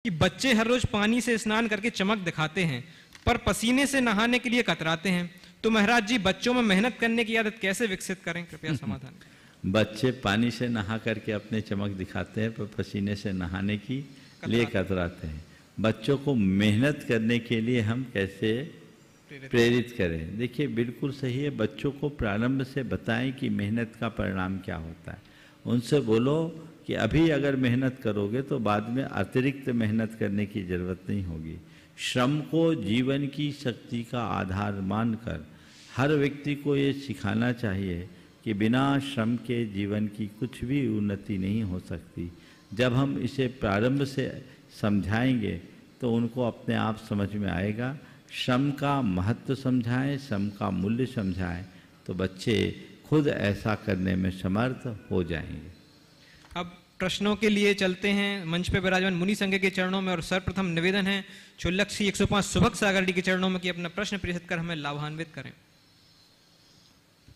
कि बच्चे हर रोज पानी से स्नान करके चमक दिखाते हैं पर पसीने से नहाने के लिए कतराते हैं, तो महाराज जी बच्चों में मेहनत करने की आदत कैसे विकसित करें, कृपया समाधान करें। बच्चे पानी से नहा करके अपने चमक दिखाते हैं पर पसीने से नहाने की लिए कतराते हैं। बच्चों को मेहनत करने के लिए हम कैसे प्रेरित करें। देखिए बिल्कुल सही है, बच्चों को प्रारंभ से बताएं कि मेहनत का परिणाम क्या होता है। उनसे बोलो कि अभी अगर मेहनत करोगे तो बाद में अतिरिक्त मेहनत करने की ज़रूरत नहीं होगी। श्रम को जीवन की शक्ति का आधार मानकर हर व्यक्ति को ये सिखाना चाहिए कि बिना श्रम के जीवन की कुछ भी उन्नति नहीं हो सकती। जब हम इसे प्रारंभ से समझाएंगे तो उनको अपने आप समझ में आएगा। श्रम का महत्व समझाएं, श्रम का मूल्य समझाएं तो बच्चे खुद ऐसा करने में समर्थ हो जाएंगे। अब प्रश्नों के लिए चलते हैं मंच पे विराजमान मुनि संघ के चरणों में, और सर्वप्रथम निवेदन है चुल्लक्षी 105 सुभग सागर जी के चरणों में कि अपना प्रश्न प्रेषित कर हमें लाभान्वित करें।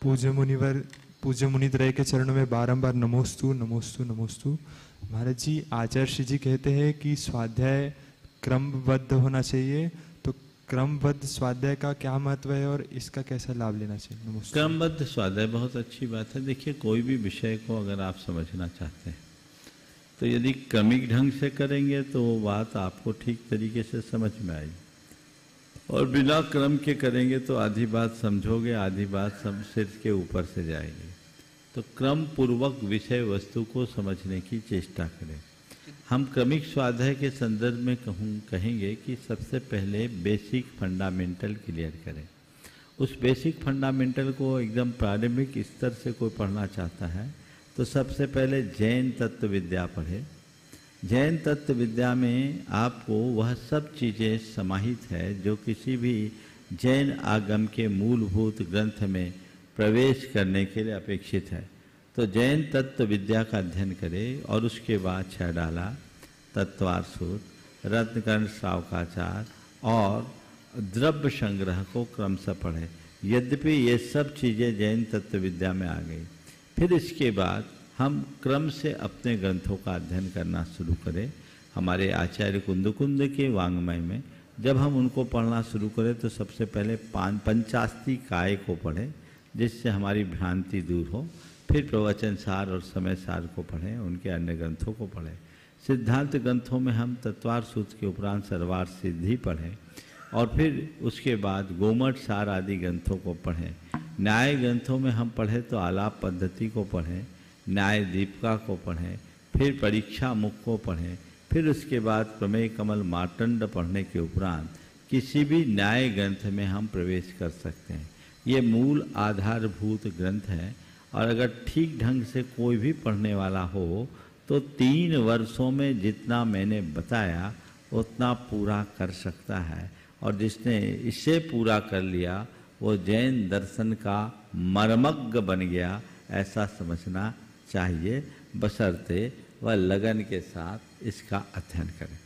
पूज्य मुनित्रय के चरणों में बारंबार नमोस्तु नमोस्तु नमोस्तु। महाराज जी, आचार्य जी कहते हैं कि स्वाध्याय क्रमबद्ध होना चाहिए, तो क्रमबद्ध स्वाध्याय का क्या महत्व है और इसका कैसा लाभ लेना चाहिए। नमस्ते। क्रमबद्ध स्वाध्याय बहुत अच्छी बात है। देखिए कोई भी विषय को अगर आप समझना चाहते हैं तो यदि क्रमिक ढंग से करेंगे तो वो बात आपको ठीक तरीके से समझ में आएगी, और बिना क्रम के करेंगे तो आधी बात समझोगे, आधी बात सिर के ऊपर से जाएगी। तो क्रम पूर्वक विषय वस्तु को समझने की चेष्टा करें। हम क्रमिक स्वाध्याय के संदर्भ में कहेंगे कि सबसे पहले बेसिक फंडामेंटल क्लियर करें। उस बेसिक फंडामेंटल को एकदम प्रारंभिक स्तर से कोई पढ़ना चाहता है तो सबसे पहले जैन तत्व विद्या पढ़े। जैन तत्व विद्या में आपको वह सब चीज़ें समाहित है जो किसी भी जैन आगम के मूलभूत ग्रंथ में प्रवेश करने के लिए अपेक्षित है। तो जैन तत्व विद्या का अध्ययन करें और उसके बाद छह डाला, तत्वार सूत्र, रत्नकर्ण श्रावकाचार और द्रव्य संग्रह को क्रमशः पढ़े। यद्यपि ये सब चीज़ें जैन तत्व विद्या में आ गई, फिर इसके बाद हम क्रम से अपने ग्रंथों का अध्ययन करना शुरू करें। हमारे आचार्य कुंद के वाङ्मय में जब हम उनको पढ़ना शुरू करें तो सबसे पहले पंचास्ती काय को पढ़ें जिससे हमारी भ्रांति दूर हो। फिर प्रवचन सार और समय सार को पढ़ें, उनके अन्य ग्रंथों को पढ़ें। सिद्धांत ग्रंथों में हम तत्वार सूत्र के उपरांत सर्वार्थ सिद्धि पढ़ें और फिर उसके बाद गोमठ सार आदि ग्रंथों को पढ़ें। न्याय ग्रंथों में हम पढ़ें तो आलाप पद्धति को पढ़ें, न्याय दीपिका को पढ़ें, फिर परीक्षा मुख को पढ़ें, फिर उसके बाद प्रमेय कमल मार्तंड पढ़ने के उपरांत किसी भी न्याय ग्रंथ में हम प्रवेश कर सकते हैं। ये मूल आधारभूत ग्रंथ है और अगर ठीक ढंग से कोई भी पढ़ने वाला हो तो 3 वर्षों में जितना मैंने बताया उतना पूरा कर सकता है, और जिसने इसे पूरा कर लिया वो जैन दर्शन का मर्मज्ञ बन गया, ऐसा समझना चाहिए, बशर्ते वह लगन के साथ इसका अध्ययन करें।